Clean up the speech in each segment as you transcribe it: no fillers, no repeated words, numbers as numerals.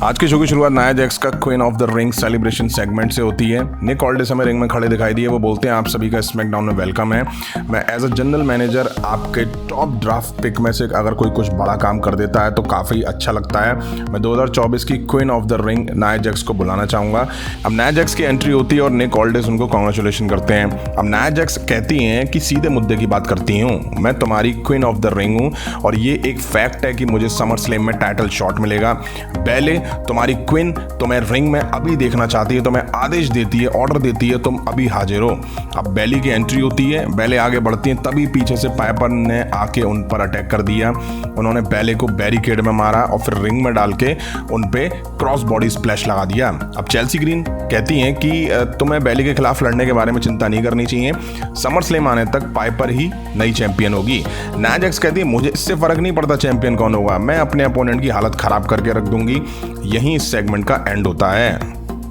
आज के शो की शुरुआत नाया जैक्स का queen of the ring celebration segment से होती है। निक ऑल्डिस हमें रिंग में खड़े दिखाई दिए। वो बोलते हैं आप सभी का स्मैकडाउन में वेलकम है। मैं एज अ जनरल मैनेजर आपके टॉप ड्राफ्ट पिक में से अगर कोई कुछ बड़ा काम कर देता है तो काफ़ी अच्छा लगता है। मैं 2024 की queen of the ring Nia Jax को बुलाना चाहूँगा। अब नाया जैक्स की एंट्री होती है और निक ऑल्डिस उनको कॉन्ग्रेचुलेशन करते हैं। अब नाया जैक्स कहती हैं कि सीधे मुद्दे की बात करती हूँ, मैं तुम्हारी क्वीन ऑफ द रिंग हूँ और ये एक फैक्ट है कि मुझे समर स्लैम में टाइटल शॉट मिलेगा। बेले तुम्हारी क्वीन तुम्हें रिंग में अभी देखना चाहती है, तुम्हें आदेश देती है, ऑर्डर देती है, तुम अभी हाजिर हो। अब बेली की एंट्री होती है, बेले आगे बढ़ती हैं, तभी पीछे से पाइपर ने आके उन पर अटैक कर दिया। उन्होंने बेले को बैरिकेड में मारा और फिर रिंग में डाल के उन पे क्रॉस बॉडी स्प्लैश लगा दिया। अब चेल्सी ग्रीन कहती हैं कि तुम्हें बेली के खिलाफ लड़ने के बारे में चिंता नहीं करनी चाहिए, समर स्लैम आने तक पाइपर ही नई चैंपियन होगी। नाया जैक्स कहती है मुझे इससे फर्क नहीं पड़ता चैंपियन कौन होगा, मैं अपने अपोनेंट की हालत खराब करके रख दूंगी। यहीं इस सेगमेंट का एंड होता है।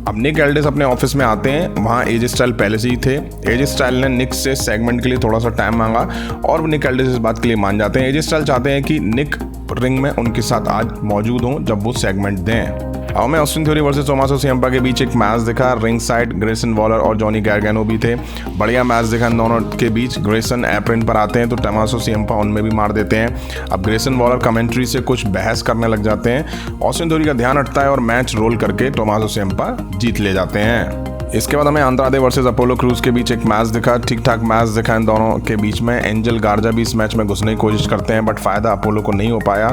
अब निक ऑल्डिस अपने ऑफिस में आते हैं, वहाँ एजे स्टाइल पहले से ही थे। एजे स्टाइल ने निक से सेगमेंट के लिए थोड़ा सा टाइम मांगा और निक ऑल्डिस इस बात के लिए मान जाते हैं। एजे स्टाइल चाहते हैं कि निक रिंग में उनके साथ आज मौजूद हों जब वो सेगमेंट दें। अब में Austin theory versus Tommaso Ciampa के बीच एक मैच दिखा। रिंग साइड ग्रेसन वॉलर और जॉनी गार्गैनो भी थे। बढ़िया मैच दिखा इन दोनों के बीच। ग्रेसन एप्रन पर आते हैं तो टोमासो सिएम्पा उनमें भी मार देते हैं। अब ग्रेसन वॉलर कमेंट्री से कुछ बहस करने लग जाते हैं। ऑस्टिन थ्योरी का ध्यान हटता है और मैच रोल करके टोमासो सिएम्पा जीत ले जाते हैं। इसके बाद हमें अंद्रादे वर्सेस अपोलो क्रूज के बीच एक मैच दिखा। ठीक ठाक मैच दिखा इन दोनों के बीच में। एंजल गार्जा भी इस मैच में घुसने की कोशिश करते हैं बट फायदा अपोलो को नहीं हो पाया।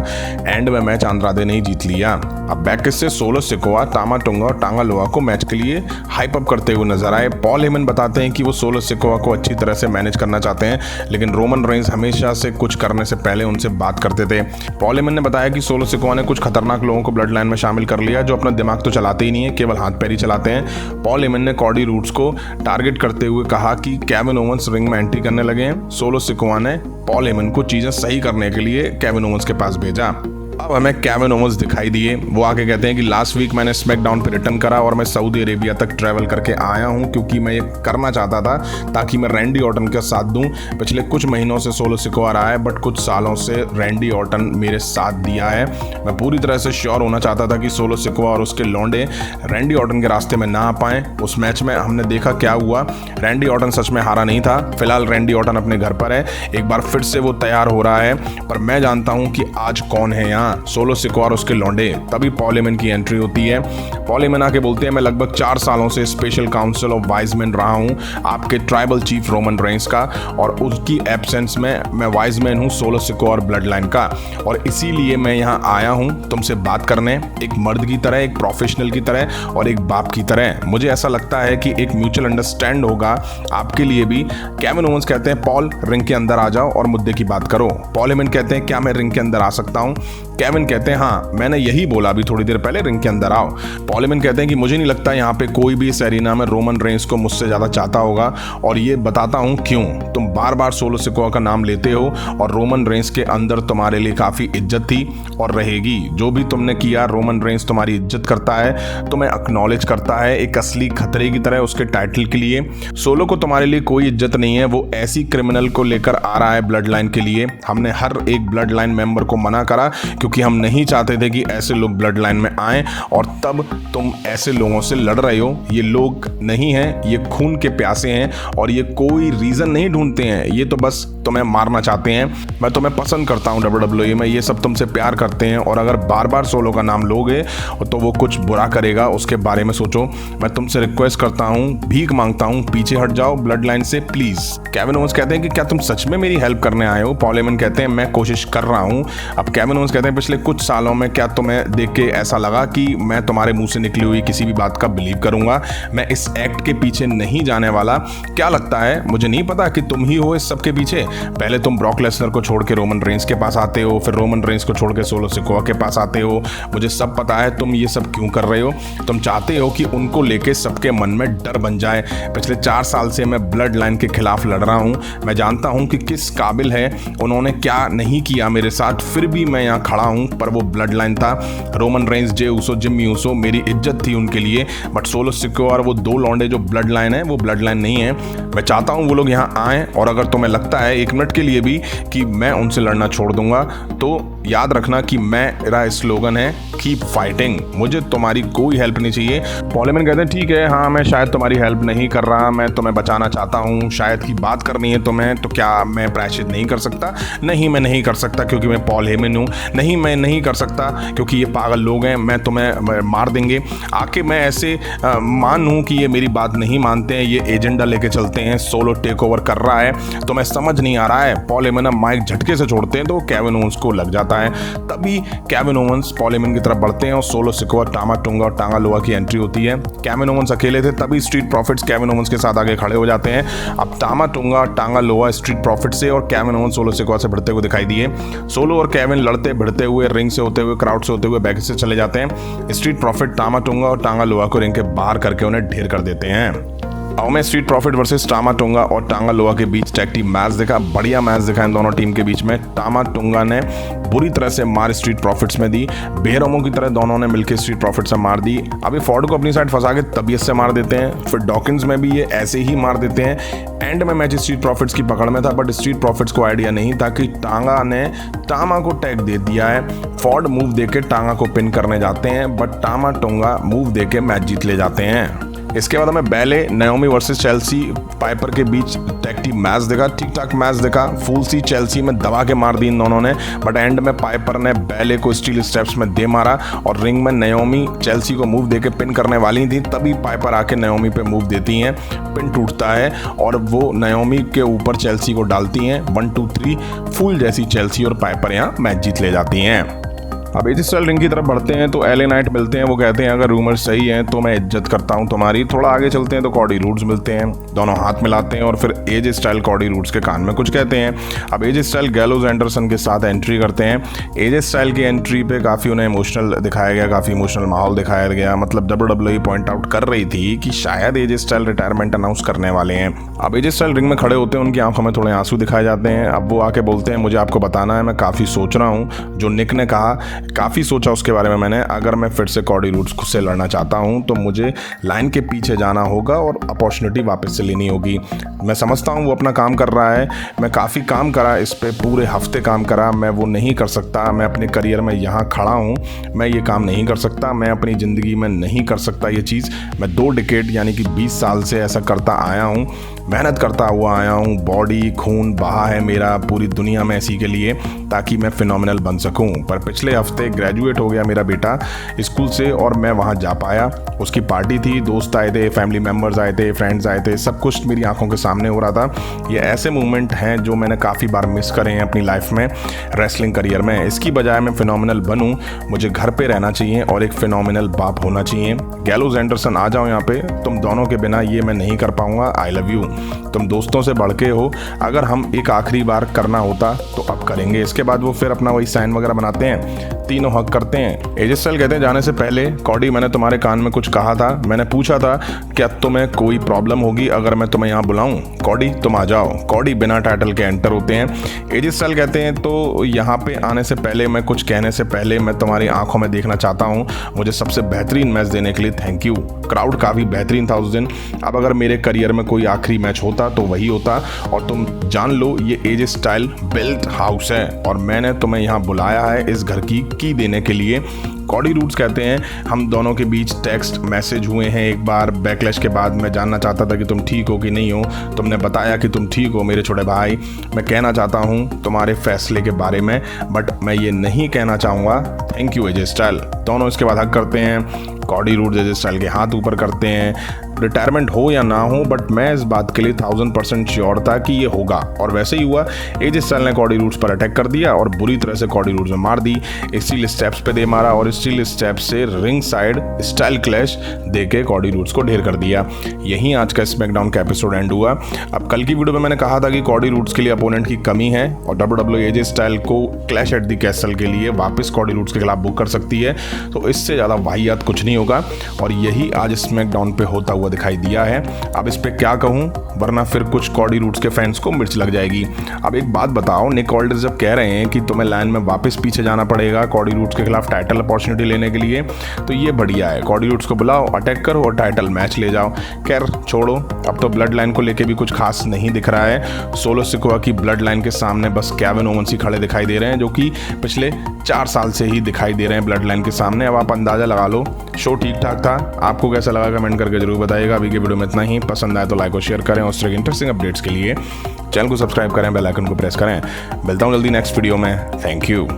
एंड में मैच अंद्रादे ने ही जीत लिया। अब बैक से सोलो सिकोआ, टामा टुंगा और टांगा लोआ को मैच के लिए हाइप अप करते हुए नजर आए। पॉल हेमन बताते हैं कि वो सोलो सिकोआ को अच्छी तरह से मैनेज करना चाहते हैं, लेकिन रोमन रेंस हमेशा से कुछ करने से पहले उनसे बात करते थे। पॉल हेमन ने बताया कि सोलो सिकोआ ने कुछ खतरनाक लोगों को ब्लड लाइन में शामिल कर लिया जो अपना दिमाग तो चलाते ही नहीं है, केवल हाथ पैर ही चलाते हैं। पॉल हेमन ने कॉडी रूट्स को टारगेट करते हुए कहा कि केविन ओवेंस रिंग में एंट्री करने लगे हैं। सोलो सिकोआ ने पॉल हेमन को चीजें सही करने के लिए केविन ओवेंस के पास भेजा। अब हमें केविन ओवेंस दिखाई दिए। वो आके कहते हैं कि लास्ट वीक मैंने स्मैकडाउन पे रिटर्न करा और मैं सऊदी अरेबिया तक ट्रैवल करके आया हूं क्योंकि मैं ये करना चाहता था ताकि मैं रैंडी ऑर्टन का साथ दूं। पिछले कुछ महीनों से सोलो सिकोआ रहा है बट कुछ सालों से रैंडी ऑर्टन मेरे साथ दिया है। मैं पूरी तरह से श्योर होना चाहता था कि सोलो सिकोआ और उसके लौंडे रैंडी ऑर्टन के रास्ते में ना आ पाए। उस मैच में हमने देखा क्या हुआ। रैंडी ऑर्टन सच में हारा नहीं था। फिलहाल रैंडी ऑर्टन अपने घर पर है, एक बार फिर से वो तैयार हो रहा है, पर मैं जानता हूं कि आज कौन है यहाँ, सोलो सिकोआ और उसके लौंडे। तभी पॉल हेमन की एंट्री होती है। पॉल हेमन आके बोलते हैं मैं लगभग 4 सालों से special council of wise man रहा हूं, आपके ट्राइबल चीफ रोमन रेंस का, और उसकी एब्सेंस में मैं वाइज मैन हूं सोलो सिकोआ और ब्लड लाइन का, और इसीलिए मैं यहाँ आया हूं तुमसे बात करने, एक मर्द की तरह, एक प्रोफेशनल की तरह और एक बाप की तरह। मुझे ऐसा लगता है कि एक म्यूचुअल अंडरस्टैंड होगा आपके लिए भी। केविन ओवेंस कहते हैं पॉल रिंग के अंदर आ जाओ और मुद्दे की बात करो। पॉल हेमन कहते हैं क्या मैं रिंग के अंदर आ सकता हूँ? केविन कहते हैं हाँ, मैंने यही बोला अभी थोड़ी देर पहले, रिंग के अंदर आओ। पॉल हेमन कहते हैं कि मुझे नहीं लगता यहाँ पे कोई भी इस एरिना में रोमन रेंस को मुझसे ज़्यादा चाहता होगा, और ये बताता हूँ क्यों। तुम बार बार सोलो सिकोआ का नाम लेते हो और रोमन रेंस के अंदर तुम्हारे लिए काफ़ी इज्जत थी और रहेगी। जो भी तुमने किया, रोमन रेंस तुम्हारी इज्जत करता है, तुम्हें एक्नॉलेज करता है एक असली खतरे की तरह उसके टाइटल के लिए। सोलो को तुम्हारे लिए कोई इज्जत नहीं है, वो ऐसी क्रिमिनल को लेकर आ रहा है ब्लड लाइन के लिए। हमने हर एक ब्लड लाइन मेंबर को मना करा क्योंकि हम नहीं चाहते थे कि ऐसे लोग ब्लड लाइन में आएं, और तब तुम ऐसे लोगों से लड़ रहे हो। ये लोग नहीं हैं, ये खून के प्यासे हैं और ये कोई रीज़न नहीं ढूंढते हैं, ये तो बस तुम्हें मारना चाहते हैं। मैं तुम्हें पसंद करता हूं WWE में, ये सब तुमसे प्यार करते हैं, और अगर बार बार सोलो का नाम लोगे तो वो कुछ बुरा करेगा, उसके बारे में सोचो। मैं तुमसे रिक्वेस्ट करता हूं, भीख मांगता हूं, पीछे हट जाओ ब्लड लाइन से प्लीज़। केविन ओवेंस कहते हैं कि क्या तुम सच में मेरी हेल्प करने आए हो? पॉल हेमन कहते हैं मैं कोशिश कर रहा हूं। अब केविन ओवेंस कहते हैं पिछले कुछ सालों में क्या तुम्हें देख के ऐसा लगा कि मैं तुम्हारे मुंह से निकली हुई किसी भी बात का बिलीव करूंगा? मैं इस एक्ट के पीछे नहीं जाने वाला। क्या लगता है मुझे नहीं पता कि तुम ही हो इस सब के पीछे? पहले तुम ब्रॉक लेसनर को छोड़ के रोमन रेंस के पास आते हो, फिर रोमन रेंस को छोड़ के सोलो सिकोआ के पास आते हो। मुझे सब पता है तुम ये सब क्यों कर रहे हो। तुम चाहते हो कि उनको लेके सबके मन में डर बन जाए। पिछले 4 साल से मैं ब्लड लाइन के खिलाफ लड़ रहा हूँ। मैं जानता हूँ कि किस काबिल है, उन्होंने क्या नहीं किया मेरे साथ, फिर भी मैं यहाँ खड़ा हूँ, पर वो ब्लड लाइन था। Roman Reigns, Jey Uso, Jimmy Uso, मेरी इज्जत थी उनके लिए, बट सोलो सिकोआ और वो दो लौंडे जो ब्लड लाइन है वो ब्लड लाइन नहीं है। मैं चाहता हूँ वो लोग यहाँ आएँ, और अगर तुम्हें लगता है 1 मिनट के लिए भी कि मैं उनसे लड़ना छोड़ दूंगा तो याद रखना कि मेरा स्लोगन है कीप फाइटिंग, मुझे तुम्हारी कोई हेल्प नहीं चाहिए। पॉल हेमन कहते हैं ठीक है, हाँ मैं शायद तुम्हारी हेल्प नहीं कर रहा, मैं तुम्हें बचाना चाहता हूँ, शायद की बात करनी है तुम्हें, तो क्या मैं प्रायश्चित नहीं कर सकता? नहीं, मैं नहीं कर सकता क्योंकि मैं पॉल हेमन हूँ। नहीं, मैं नहीं कर सकता क्योंकि ये पागल लोग हैं, मैं तुम्हें मार देंगे। आके मैं ऐसे मानूँ कि ये मेरी बात नहीं मानते हैं, ये एजेंडा लेके चलते हैं, सोलो टेक ओवर कर रहा है, तो मैं समझ नहीं आ रहा है। पॉल हेमन माइक झटके से छोड़ते हैं तो केविन ओवेंस को लग जाता है, तभी केविन ओवेंस पॉल हेमन की तरफ बढ़ते हैं और सोलो सिकोआ, टामा टोंगा और टांगा लोआ की एंट्री होती है। केविन ओवेंस अकेले थे, तभी स्ट्रीट प्रॉफिट्स केविन ओवेंस के साथ आगे खड़े हो जाते हैं। अब टामा टोंगा, टांगा लोआ स्ट्रीट प्रॉफिट से और केविन ओवेंस सोलो सिकोआ से भिड़ते हुए दिखाई दिए। सोलो और केविन लड़ते भिड़ते हुए रिंग से होते हुए, क्राउड से होते हुए बैक से चले जाते हैं। स्ट्रीट प्रॉफिट टामा टोंगा और टांगा लोआ को रिंग के बाहर करके उन्हें ढेर कर देते हैं। और मैं स्ट्रीट प्रॉफिट वर्सेस टामा टोंगा और टांगा लोआ के बीच टैग टीम मैच देखा, बढ़िया मैच देखा इन दोनों टीम के बीच में। टामा टोंगा ने बुरी तरह से मार स्ट्रीट प्रॉफिट्स में दी, बेरमों की तरह दोनों ने मिलकर स्ट्रीट प्रॉफिट्स से मार दी। अभी फोर्ड को अपनी साइड फंसा के तबीयत से मार देते हैं, फिर डॉकिंस में भी ये ऐसे ही मार देते हैं। एंड में मैच स्ट्रीट प्रॉफिट्स की पकड़ में था, बट स्ट्रीट प्रॉफिट्स को आइडिया नहीं था कि टांगा ने टामा को टैग दे दिया है। फोर्ड मूव देके टांगा को पिन करने जाते हैं, बट टामा टोंगा मूव देके मैच जीत ले जाते हैं। इसके बाद हमें ballet, Naomi versus Chelsea, Piper के बीच टैग टीम मैच देखा, ठीक ठाक मैच देखा। फुल सी चेल्सी में दबा के मार दी इन दोनों ने, बट एंड में पाइपर ने बैले को स्टील स्टेप्स में दे मारा और रिंग में नाओमी चेल्सी को मूव देके पिन करने वाली थी, तभी पाइपर आके नाओमी पे मूव देती हैं, पिन टूटता है और वो नाओमी के ऊपर चेल्सी को डालती हैं। 1 2 3 फुल जैसी चेल्सी और पाइपर यहाँ मैच जीत ले जाती हैं। अब एजे स्टाइल रिंग की तरफ बढ़ते हैं तो एले नाइट मिलते हैं, वो कहते हैं अगर रूमर सही है तो मैं इज्जत करता हूं तुम्हारी। थोड़ा आगे चलते हैं तो कॉडी रूड्स मिलते हैं, दोनों हाथ मिलाते हैं और फिर एजे स्टाइल कॉडी रूड्स के कान में कुछ कहते हैं। अब एजे स्टाइल गैलोज एंडरसन के साथ एंट्री करते हैं। एजे स्टाइल की एंट्री पे काफ़ी उन्हें इमोशनल दिखाया गया, काफ़ी इमोशनल माहौल दिखाया गया। मतलब WWE पॉइंट आउट कर रही थी कि शायद एजे स्टाइल रिटायरमेंट अनाउंस करने वाले हैं। अब एजे स्टाइल रिंग में खड़े होते हैं, उनकी आंखों में थोड़े आंसू दिखाए जाते हैं। अब वो आके बोलते हैं मुझे आपको बताना है, मैं काफ़ी सोच रहा हूँ। जो निक ने कहा, काफ़ी सोचा उसके बारे में मैंने, अगर मैं फिर से कॉडी रूड्स खुद से लड़ना चाहता हूं तो मुझे लाइन के पीछे जाना होगा और अपॉर्चुनिटी वापस से लेनी होगी। मैं समझता हूं वो अपना काम कर रहा है, मैं काफ़ी काम करा इस पे, पूरे हफ्ते काम करा, मैं वो नहीं कर सकता। मैं अपने करियर में यहाँ खड़ा हूँ, मैं ये काम नहीं कर सकता, मैं अपनी ज़िंदगी में नहीं कर सकता ये चीज़। मैं 2 डिकेड यानी कि 20 साल से ऐसा करता आया हूँ, मेहनत करता हुआ आया हूँ, बॉडी खून बहा है मेरा पूरी दुनिया में इसी के लिए ताकि मैं फिनोमिनल बन सकूँ। पर पिछले हफ्ते ग्रेजुएट हो गया मेरा बेटा स्कूल से और मैं वहाँ जा पाया, उसकी पार्टी थी, दोस्त आए थे, फैमिली मेम्बर्स आए थे, फ्रेंड्स आए थे, सब कुछ मेरी आंखों के सामने हो रहा था। ये ऐसे मोमेंट हैं जो मैंने काफ़ी बार मिस करे हैं अपनी लाइफ में, रेसलिंग करियर में। इसकी बजाय मैं फिनोमिनल बनूँ, मुझे घर पे रहना चाहिए और एक फिनोमिनल बाप होना चाहिए। गैलोज एंडरसन आ जाओ यहाँ पे, तुम दोनों के बिना ये मैं नहीं कर पाऊँगा, आई लव यू। तुम दोस्तों से बढ़ के हो, अगर हम एक आखिरी बार करना होता तो अब करेंगे। इसके बाद वो फिर अपना वही साइन वगैरह बनाते हैं, तीनों हक करते हैं। एजे स्टाइल कहते हैं जाने से पहले कॉडी मैंने तुम्हारे कान में कुछ कहा था, मैंने पूछा था क्या तुम्हें कोई प्रॉब्लम होगी अगर मैं तुम्हें यहाँ बुलाऊं? कॉडी तुम आ जाओ। कॉडी बिना टाइटल के एंटर होते हैं। एजे स्टाइल कहते हैं तो यहाँ पे आने से पहले, मैं कुछ कहने से पहले मैं तुम्हारी आंखों में देखना चाहता हूँ, मुझे सबसे बेहतरीन मैच देने के लिए थैंक यू। क्राउड काफ़ी बेहतरीन था उस दिन। अब अगर मेरे करियर में कोई आखिरी मैच होता तो वही होता, और तुम जान लो ये एजे स्टाइल बेल्ट हाउस है और मैंने तुम्हें यहाँ बुलाया है इस घर की देने के लिए। कॉडी रूड्स कहते हैं हम दोनों के बीच टेक्स्ट मैसेज हुए हैं एक बार बैकलैश के बाद। मैं जानना चाहता था कि तुम ठीक हो कि नहीं हो, तुमने बताया कि तुम ठीक हो मेरे छोटे भाई। मैं कहना चाहता हूँ तुम्हारे फैसले के बारे में, बट मैं ये नहीं कहना चाहूँगा। Thank you AJ style. दोनों इसके बाद हक करते हैं। कॉडी रूड्स एजे स्टाइल के हाथ ऊपर करते हैं। रिटायरमेंट हो या ना हो, बट मैं इस बात के लिए 1000% श्योर था कि ये होगा, और वैसे ही हुआ। एजे स्टाइल ने कॉडी रूड्स पर अटैक कर दिया और बुरी तरह से कॉडी रूड्स में मार दी। स्टील स्टेप्स पे दे मारा और स्टील स्टेप्स से रिंग साइड स्टाइल क्लैश देके कॉडी रूड्स को ढेर कर दिया। यहीं आज का स्मैकडाउन का एपिसोड एंड हुआ। अब कल की वीडियो में मैंने कहा था कि कॉडी रूड्स के लिए अपोनेंट की कमी है और WWE एजे स्टाइल को क्लैश एट द कैसल के लिए वापस कॉडी रूड्स के खिलाफ बुक कर सकती है, तो इससे ज़्यादा वाहियात कुछ नहीं नहीं होगा, और यही आज स्मैकडाउन पे होता हुआ दिखाई दिया है। अब इस पे क्या कहूँ, वरना फिर कुछ कॉडी रूट्स के फैंस को मिर्च लग जाएगी। अब एक बात बताओ, निक ऑल्डर्स जब कह रहे हैं कि तुम्हें लाइन में वापस पीछे जाना पड़ेगा कॉडी रूट्स के खिलाफ टाइटल अपॉर्चुनिटी लेने के लिए, तो ये बढ़िया है। कॉडी रूट्स को बुलाओ, अटैक करो और टाइटल मैच ले जाओ। खैर छोड़ो, अब तो ब्लड लाइन को लेके भी कुछ खास नहीं दिख रहा है। सोलो सिकोआ की ब्लड लाइन के सामने बस केविन ओवेंस ही खड़े दिखाई दे रहे हैं, जो कि पिछले 4 साल से ही दिखाई दे रहे हैं ब्लड लाइन के सामने। अब आप अंदाज़ा लगा लो, शो ठीक ठाक था। आपको कैसा लगा कमेंट करके जरूर बताइएगा। अभी के वीडियो में इतना ही। पसंद आए तो लाइक और शेयर करें, और इस तरह के इंटरेस्टिंग अपडेट्स के लिए चैनल को सब्सक्राइब करें, बेल आइकन को प्रेस करें। मिलता हूँ जल्दी नेक्स्ट वीडियो में। Thank you.